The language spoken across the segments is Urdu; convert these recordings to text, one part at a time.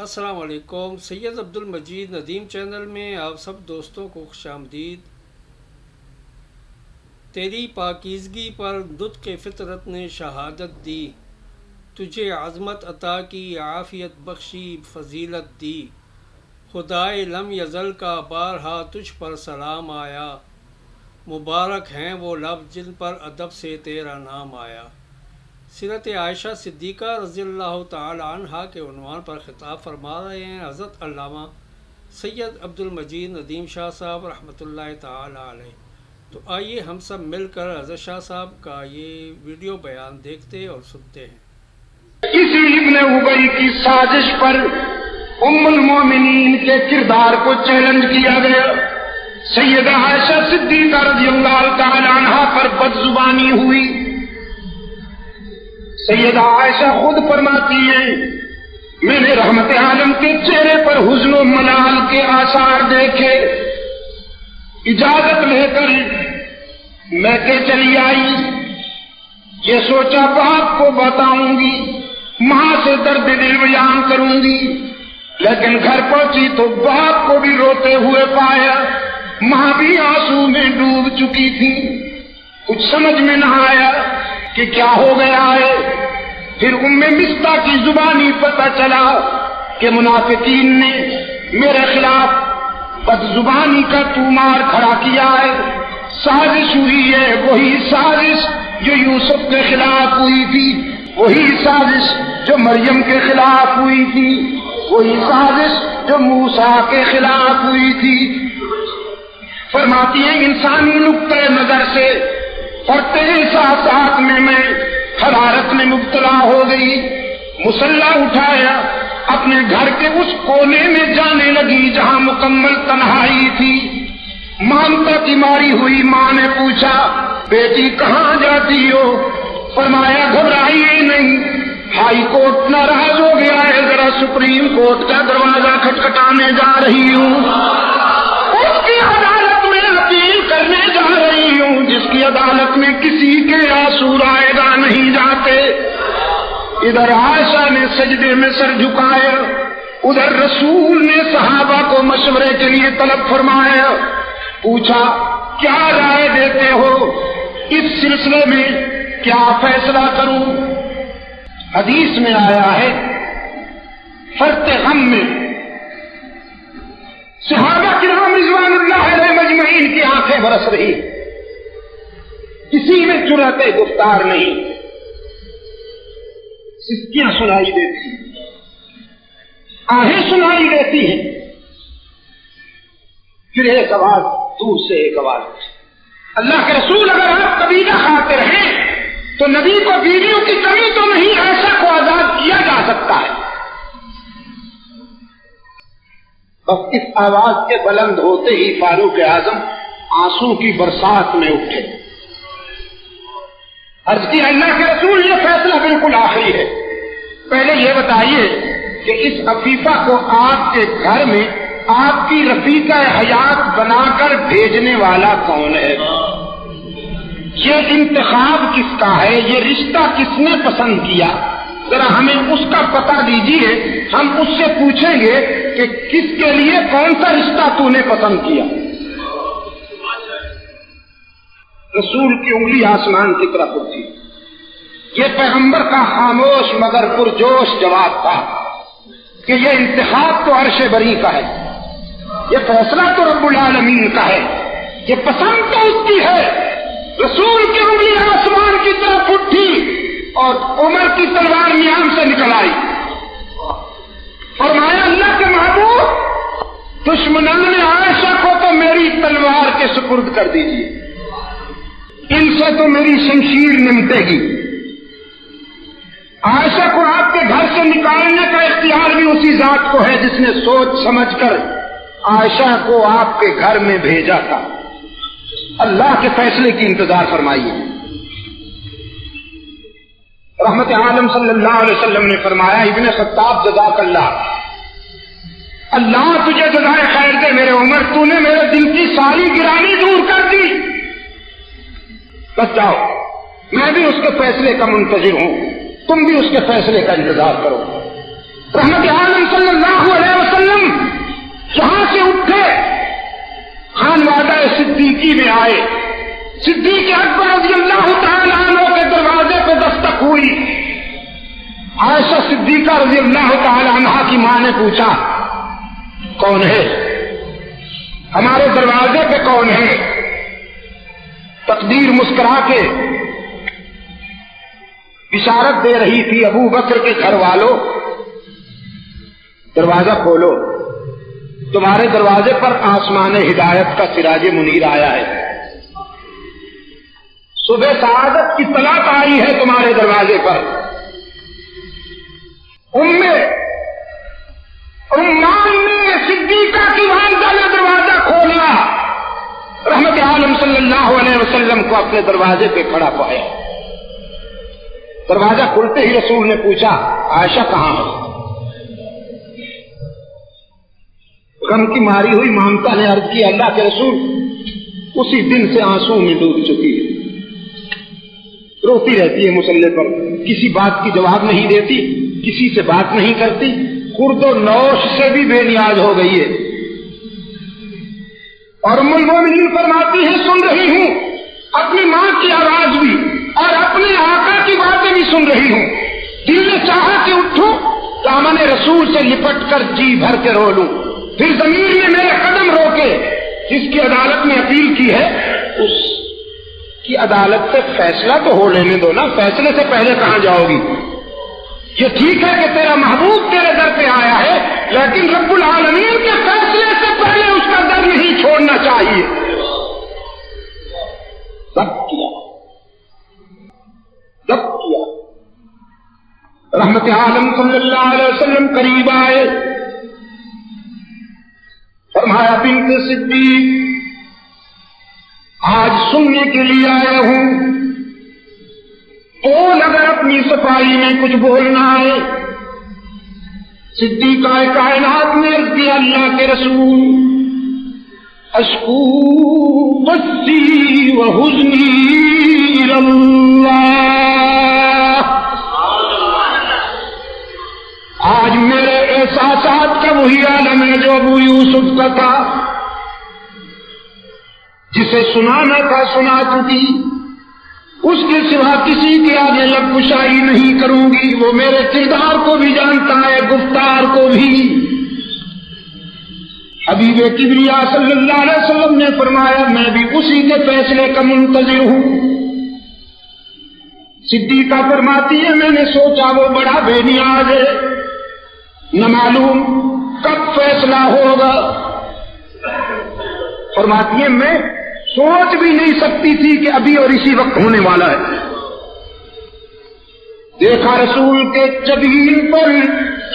السلام علیکم۔ سید عبدالمجید ندیم چینل میں آپ سب دوستوں کو خوش آمدید۔ تیری پاکیزگی پر نطق فطرت نے شہادت دی، تجھے عظمت عطا کی، عافیت بخشی، فضیلت دی۔ خدائے لم یزل کا بارہا تجھ پر سلام آیا، مبارک ہیں وہ لب جن پر ادب سے تیرا نام آیا۔ سیرت عائشہ صدیقہ رضی اللہ تعالی عنہا کے عنوان پر خطاب فرما رہے ہیں حضرت علامہ سید عبدالمجید ندیم شاہ صاحب رحمۃ اللہ تعالی علیہ۔ تو آئیے ہم سب مل کر حضرت شاہ صاحب کا یہ ویڈیو بیان دیکھتے اور سنتے ہیں۔ اسی ابن ابی کی سازش پر ام المومنین کے کردار کو چیلنج کیا گیا۔ سیدہ عائشہ صدیقہ رضی اللہ تعالی عنہا پر بد زبانی ہوئی۔ سیدہ عائشہ خود فرماتی ہیں، میں نے رحمت عالم کے چہرے پر حزن و ملال کے آثار دیکھے، اجازت لے کر میں کہ چلی آئی، یہ سوچا باپ کو بتاؤں گی، ماں سے درد دل بیان کروں گی، لیکن گھر پہنچی تو باپ کو بھی روتے ہوئے پایا، ماں بھی آنسو میں ڈوب چکی تھی۔ کچھ سمجھ میں نہ آیا کہ کیا ہو گیا ہے۔ پھر ام مصطح کی زبانی پتہ چلا کہ منافقین نے میرے خلاف بد زبانی کا تومار کھڑا کیا ہے، سازش ہوئی ہے، وہی سازش جو یوسف کے خلاف ہوئی تھی، وہی سازش جو مریم کے خلاف ہوئی تھی، وہی سازش جو موسیٰ کے خلاف ہوئی تھی۔ فرماتی ہیں انسانی نقطۂ نظر سے اور تیرے احساسات میں حرارت میں مبتلا ہو گئی، مسلح اٹھایا، اپنے گھر کے اس کونے میں جانے لگی جہاں مکمل تنہائی تھی۔ مامتا کی ماری ہوئی ماں نے پوچھا، بیٹی کہاں جاتی ہو؟ فرمایا گھبرائیے نہیں، ہائی کورٹ ناراض ہو گیا ہے، ذرا سپریم کورٹ کا دروازہ کھٹکھٹانے جا رہی ہوں، اس کی عدالت میں اپیل کرنے جا رہی ہوں، جس کی عدالت میں کسی کے آنسو رائے گا نہیں جاتے۔ ادھر عائشہ نے سجدے میں سر جھکایا، ادھر رسول نے صحابہ کو مشورے کے لیے طلب فرمایا، پوچھا کیا رائے دیتے ہو اس سلسلے میں، کیا فیصلہ کروں؟ حدیث میں آیا ہے فرط غم میں صحابہ کرام رضوان اللہ علیہ مجمعین کی آنکھیں برس رہی، کسی میں جرأت گفتار نہیں، سسکیاں سنائی دیتی ہیں، آہیں سنائی دیتی ہیں، پھر ایک آواز دور سے ایک آواز، اللہ کے رسول اگر آپ قبیلہ خاطر ہیں تو نبی کو بیویوں کی کمی تو نہیں، ایسا کو آزاد کیا جا سکتا ہے۔ بس اس آواز کے بلند ہوتے ہی فاروق اعظم آنسو کی برسات میں اٹھے، عرض کی اللہ کے رسول یہ فیصلہ بالکل آخری ہے، پہلے یہ بتائیے کہ اس عفیفہ کو آپ کے گھر میں آپ کی رفیقہ حیات بنا کر بھیجنے والا کون ہے؟ یہ انتخاب کس کا ہے؟ یہ رشتہ کس نے پسند کیا؟ ذرا ہمیں اس کا پتہ دیجیے، ہم اس سے پوچھیں گے کہ کس کے لیے کون سا رشتہ تو نے پسند کیا۔ رسول کی انگلی آسمان کی طرف اٹھی، یہ پیغمبر کا خاموش مگر پرجوش جواب تھا کہ یہ انتخاب تو عرش بری کا ہے، یہ فیصلہ تو رب العالمین کا ہے، یہ پسند تو اس کی ہے۔ رسول کی انگلی آسمان کی طرف اٹھی اور عمر کی تلوار میان سے نکل آئی، فرمایا اللہ کے محبوب دشمنان عائشہ کو تو میری تلوار کے سپرد کر دیجیے، ان سے تو میری شمشیر نمٹے گی۔ عائشہ کو آپ کے گھر سے نکالنے کا اختیار بھی اسی ذات کو ہے جس نے سوچ سمجھ کر عائشہ کو آپ کے گھر میں بھیجا تھا۔ اللہ کے فیصلے کی انتظار فرمائیے۔ رحمت عالم صلی اللہ علیہ وسلم نے فرمایا، ابن خطاب جزاک اللہ، اللہ تجھے جزائے خیر دے میرے عمر، تو نے میرے دل کی ساری گرانی دور کر دی، بس جاؤ، میں بھی اس کے فیصلے کا منتظر ہوں، تم بھی اس کے فیصلے کا انتظار کرو۔ رحمت عالم صلی اللہ عائشہ رضی اللہ تعالی عنہا کی ماں نے پوچھا کون ہے ہمارے دروازے پہ کون ہے؟ تقدیر مسکرا کے بشارت دے رہی تھی ابو بکر کے گھر والوں دروازہ کھولو، تمہارے دروازے پر آسمان ہدایت کا سراج منیر آیا ہے، صبح سعادت کی طلعت آئی ہے تمہارے دروازے پر۔ عمان نے صدیقہ کی والدہ نے دروازہ کھولا، رحمت عالم صلی اللہ علیہ وسلم کو اپنے دروازے پہ کھڑا پایا۔ دروازہ کھلتے ہی رسول نے پوچھا عائشہ کہاں ہے؟ غم کی ماری ہوئی مامتا نے عرض کی اللہ کے رسول اسی دن سے آنسو میں ڈوب چکی ہے، روتی رہتی ہے مسلح پر، کسی بات کی جواب نہیں دیتی، کسی سے بات نہیں کرتی، خرد و نوش سے بھی بے نیاز ہو گئی ہے۔ اور ام المومنین فرماتی ہے سن رہی ہوں اپنی ماں کی آواز بھی اور اپنے آقا کی باتیں بھی سن رہی ہوں، دل نے چاہا کہ اٹھوں دامن رسول سے لپٹ کر جی بھر کے رو لوں، پھر ضمیر نے میرے قدم روکے، جس کی عدالت میں اپیل کی ہے اس کی عدالت سے فیصلہ تو ہو لینے دو نا، فیصلے سے پہلے کہاں جاؤ گی؟ یہ ٹھیک ہے کہ تیرا محبوب تیرے در پہ آیا ہے، لیکن رب العالمین کے فیصلے سے پہلے اس کا در نہیں چھوڑنا چاہیے۔ ضبط کیا رحمت عالم صلی اللہ علیہ وسلم قریب آئے، فرمایا بنت صدیق آج سننے کے لیے آیا ہوں، بول اگر اپنی صفائی میں کچھ بولنا ہے۔ صدیقہ کائنات نے عرض کیا اللہ کے رسول اشکو بثی و حزنی الی اللہ، آج میرے احساسات کا وہی عالم ہے جو ابو یوسف کا تھا، جسے سنانا تھا سنا چکی، اس کے سوا کسی کے آگے لب کشائی نہیں کروں گی، وہ میرے کردار کو بھی جانتا ہے گفتار کو بھی۔ حبیب کبریا صلی اللہ علیہ وسلم نے فرمایا میں بھی اسی کے فیصلے کا منتظر ہوں۔ صدیقہ فرماتی ہے میں نے سوچا وہ بڑا بے نیاز ہے، نہ معلوم کب فیصلہ ہوگا۔ فرماتی ہے میں سوچ بھی نہیں سکتی تھی کہ ابھی اور اسی وقت ہونے والا ہے۔ دیکھا رسول کے جبین پر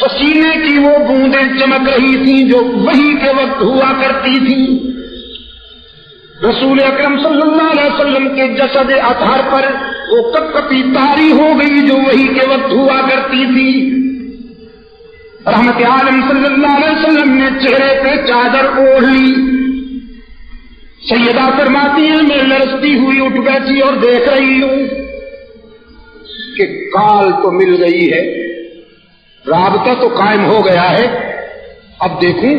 پسینے کی وہ بوندیں چمک رہی تھیں جو وحی کے وقت ہوا کرتی تھیں۔ رسول اکرم صلی اللہ علیہ وسلم کے جسد اطہر پر وہ کپکپی طاری ہو گئی جو وحی کے وقت ہوا کرتی تھی۔ رحمت عالم صلی اللہ علیہ وسلم نے چہرے پہ چادر اوڑھ لی۔ سیدہ فرماتی ہیں میں لرزتی ہوئی اٹھ بیٹھی اور دیکھ رہی ہوں کہ کال تو مل گئی ہے، رابطہ تو قائم ہو گیا ہے، اب دیکھوں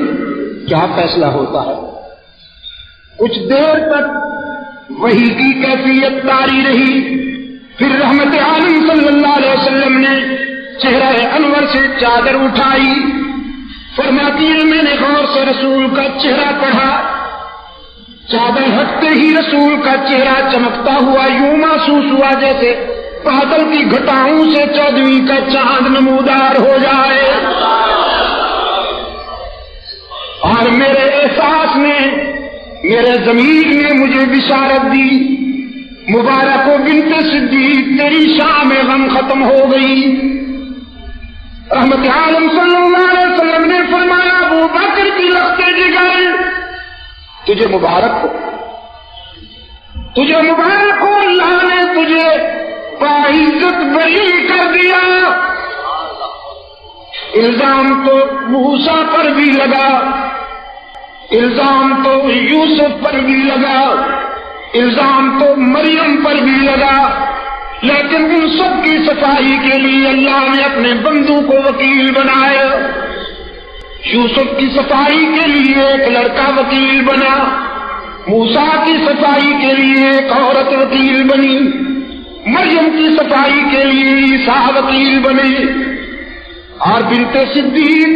کیا فیصلہ ہوتا ہے۔ کچھ دیر تک وحی کی کیفیت طاری رہی، پھر رحمت عالم صلی اللہ علیہ وسلم نے چہرہ انور سے چادر اٹھائی۔ فرماتی ہیں میں نے غور سے رسول کا چہرہ پڑھا، چادر ہٹتے ہی رسول کا چہرہ چمکتا ہوا یوں محسوس ہوا جیسے بادل کی گھٹاؤں سے 14ویں کا چاند نمودار ہو جائے، اور میرے احساس نے میرے ضمیر نے مجھے بشارت دی مبارک و بنت صدیق تیری شام غم ختم ہو گئی۔ رحمت عالم صلی اللہ علیہ وسلم نے فرمایا ابو بکر کی لخت جگر تجھے مبارک ہو، تجھے مبارک ہو، اللہ نے تجھے باعزت بری کر دیا۔ الزام تو موسیٰ پر بھی لگا، الزام تو یوسف پر بھی لگا، الزام تو مریم پر بھی لگا، لیکن ان سب کی صفائی کے لیے اللہ نے اپنے بندوں کو وکیل بنایا۔ یوسف کی صفائی کے لیے ایک لڑکا وکیل بنا، موسیٰ کی صفائی کے لیے ایک عورت وکیل بنی، مریم کی صفائی کے لیے عیسیٰ وکیل بنے۔ اور بنت صدیق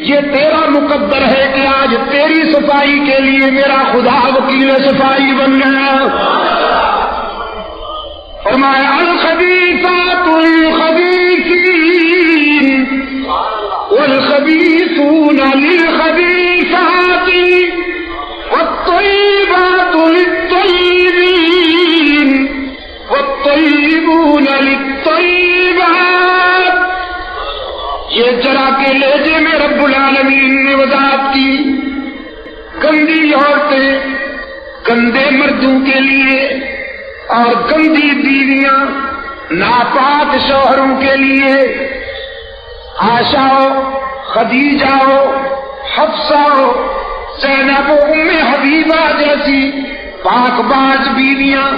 یہ تیرا مقدر ہے کہ آج تیری صفائی کے لیے میرا خدا وکیل صفائی بن گیا. فرمایا الخبیثات للخبیثین والخبیثون للخبیثات والطیبات للطیبین والطیبون للطیبات. یہ جرا کے لہجے میں رب العالمین نے وضاحت کی. گندی عورتیں گندے مردوں کے لیے اور گندی بیویاں ناپاک شوہروں کے لیے. عائشہ ہو، خدیجہ ہو، حفصہ ہو، زینب و ام حبیبہ جیسی پاک باز بیویاں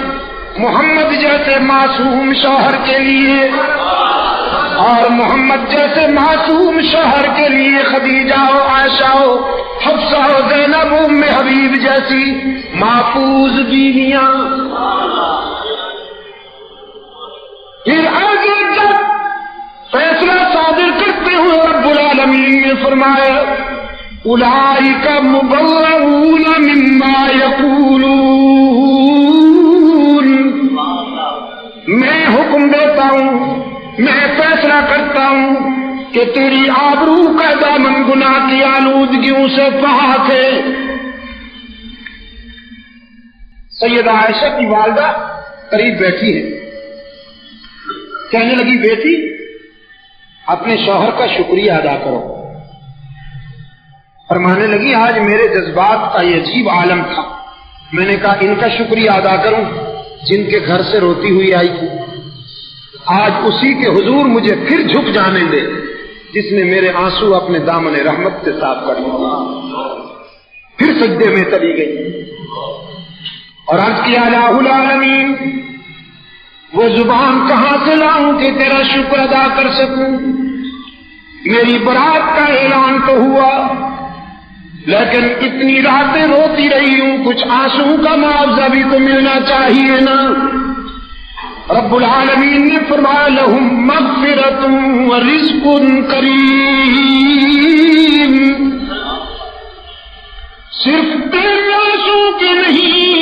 محمد جیسے معصوم شوہر کے لیے، اور محمد جیسے معصوم شوہر کے لیے خدیجہ ہو، عائشہ ہو، حفصہ ہو، زینب و ام حبیب جیسی محفوظ بیویاں. پھر آگے جب فیصلہ صادر کرتے ہوئے رب العالمین نے فرمایا اولئک مبرؤون مما یقولون. میں حکم دیتا ہوں، میں فیصلہ کرتا ہوں کہ تیری آبرو کا دامن گناہ کی آلودگیوں سے پاک ہے. سیدہ عائشہ کی والدہ قریب بیٹھی ہے. کہنے لگی بیٹی اپنے شوہر کا شکریہ ادا کرو. فرمانے لگی آج میرے جذبات کا یہ عجیب عالم تھا. میں نے کہا ان کا شکریہ ادا کروں جن کے گھر سے روتی ہوئی آئی تھی. آج اسی کے حضور مجھے پھر جھک جانے دے جس نے میرے آنسو اپنے دامن رحمت سے صاف کر دیا. پھر سجدے میں چلی گئی اور عرض کیا الہ العالمین وہ زبان کہاں سے لاؤں کہ تیرا شکر ادا کر سکوں. میری برات کا اعلان تو ہوا لیکن اتنی راتیں روتی رہی ہوں، کچھ آنسو کا معاوضہ بھی تو ملنا چاہیے نا. رب العالمین نے فرمایا لہم مغفرۃ ورزق کریم. صرف تیرے آنسو کے نہیں،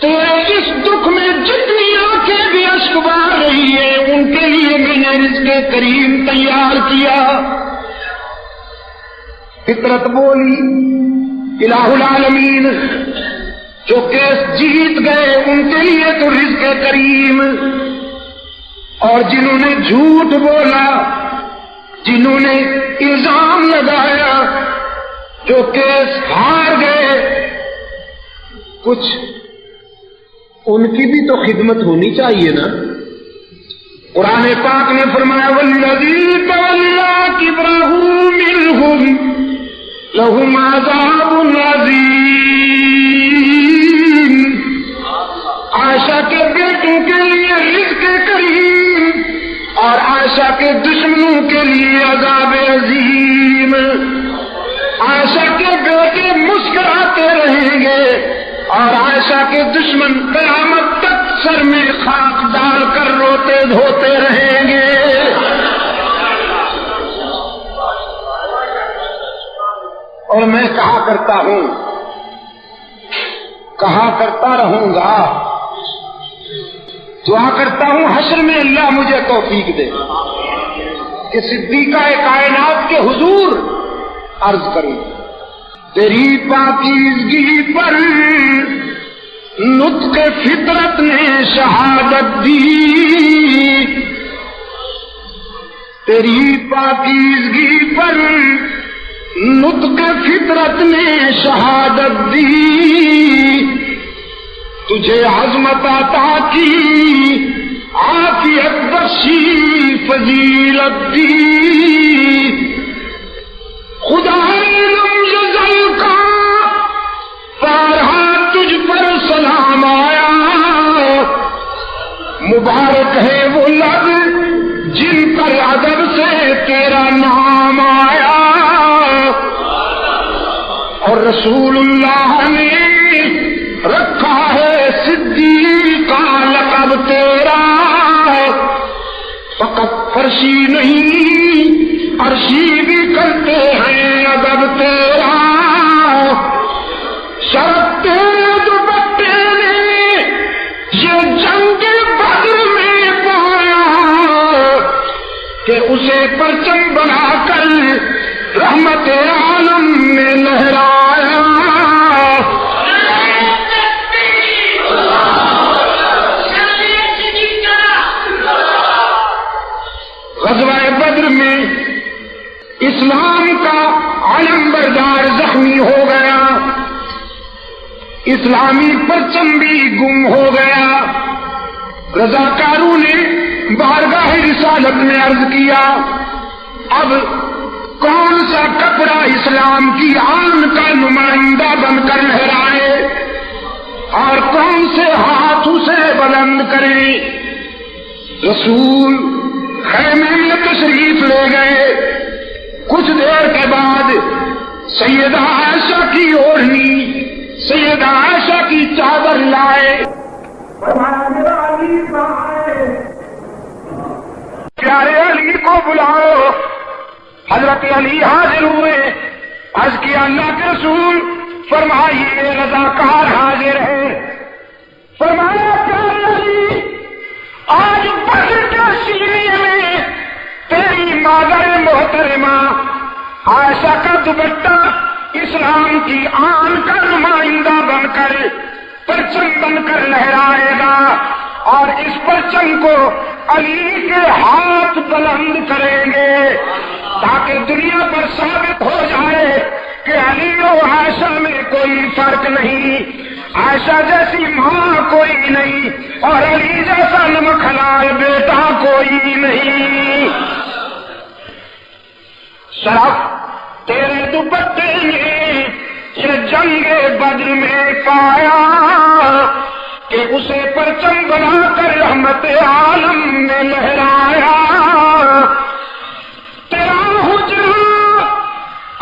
تیرے اس دکھ میں جتنی آنکھیں بھی اشک بہا رہی ہے ان کے لیے میں نے رزق کریم تیار کیا. فطرت بولی الہ العالمین جو کیس جیت گئے ان کے لیے تو رزق کریم، اور جنہوں نے جھوٹ بولا، جنہوں نے الزام لگایا، جو کیس ہار گئے، کچھ ان کی بھی تو خدمت ہونی چاہیے نا. قرآن پاک نے فرمایا والذی تولی کبرہ منہم لہم عذاب عظیم. عائشہ کے بیٹوں کے لیے رزق کریم اور عائشہ کے دشمنوں کے لیے عذاب عظیم. عائشہ کے بیٹے مسکراتے رہیں گے اور عائشہ کے دشمن قیامت تک سر میں خاک ڈال کر روتے دھوتے رہیں گے. اور میں کہا کرتا ہوں، کہا کرتا رہوں گا، دعا کرتا ہوں حشر میں اللہ مجھے توفیق دے کہ صدیقہ کائنات کے حضور عرض کروں تیری پاکیزگی پر نطق فطرت نے شہادت دی. تیری پاکیزگی پر نطق فطرت نے شہادت دی. تجھے عظمت عطا کی عافیت بخشی فضیلت دی. خدا لم یزل کا بارہا تجھ پر سلام آیا. مبارک ہے وہ لب جن پر ادب سے تیرا نام آیا. اور رسول اللہ نے رکھا ہے صدیق کا لقب تیرا. فقط فرشی نہیں عرشی بھی کرتے ہیں ادب تیرا، شرط تیرے دوپٹے نے یہ جنگ بدر میں پایا کہ اسے پرچم بنا کر رحمت عالم نے لہرایا۔ غزوہ بدر میں اسلام کا علم بردار زخمی ہو گیا، اسلامی پرچم بھی گم ہو گیا۔ رضاکاروں نے بارگاہ رسالت میں عرض کیا، اب کون سا کپڑا اسلام کی آن کا نمائندہ بن کر لہرائے اور کون سے ہاتھ اسے بلند کرے؟ رسول خیمے میں تشریف لے گئے۔ کچھ دیر کے بعد سیدہ عائشہ کی اوڑھنی، سیدہ عائشہ کی چادر لائے، پیارے علی کو بلاؤ۔ حضرت علی حاضر ہوئے، عرض کیا اللہ کے رسول، فرمائیے رضاکار حاضر ہے۔ فرمایا پیارے علی، آج بدر کے سینے میں تیری مادر محترمہ عائشہ کا دوپٹہ اسلام کی آن کا نمائندہ بن کر پرچم بن کر لہرائے گا، اور اس پرچم کو علی کے ہاتھ بلند کریں گے تاکہ دنیا پر ثابت ہو جائے کہ علی و عائشہ میں کوئی فرق نہیں، عائشہ جیسی ماں کوئی نہیں اور علی جیسا نمک حلال بیٹا کوئی نہیں۔ شرف تیرے دوپٹے نے یہ جنگ بدر میں پایا کہ اسے پرچم بنا کر رحمت عالم نے لہرایا۔ تیرا حجرہ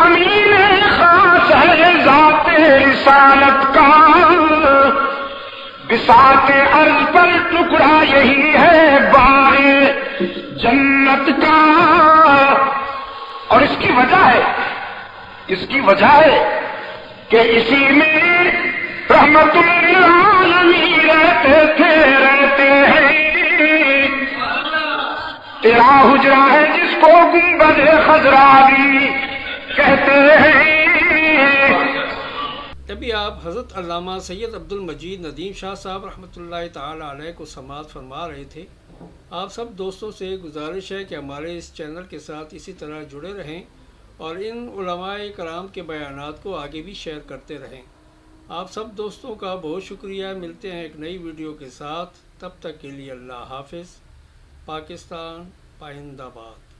امین خاص ہے ذات رسالت کا، بساط عرض پر ٹکڑا یہی ہے باغ جنت کا۔ اور اس کی وجہ ہے کہ اسی میں رحمت للعالمین رہتے ہیں۔ تیرا حجرہ ہے جس کو گنبد خضرا بھی کہتے ہیں۔ ابھی آپ حضرت علامہ سید عبد المجید ندیم شاہ صاحب رحمۃ اللہ تعالی علیہ کو سماعت فرما رہے تھے۔ آپ سب دوستوں سے گزارش ہے کہ ہمارے اس چینل کے ساتھ اسی طرح جڑے رہیں اور ان علماء کرام کے بیانات کو آگے بھی شیئر کرتے رہیں۔ آپ سب دوستوں کا بہت شکریہ۔ ملتے ہیں ایک نئی ویڈیو کے ساتھ، تب تک کے لیے اللہ حافظ۔ پاکستان پائندہ باد۔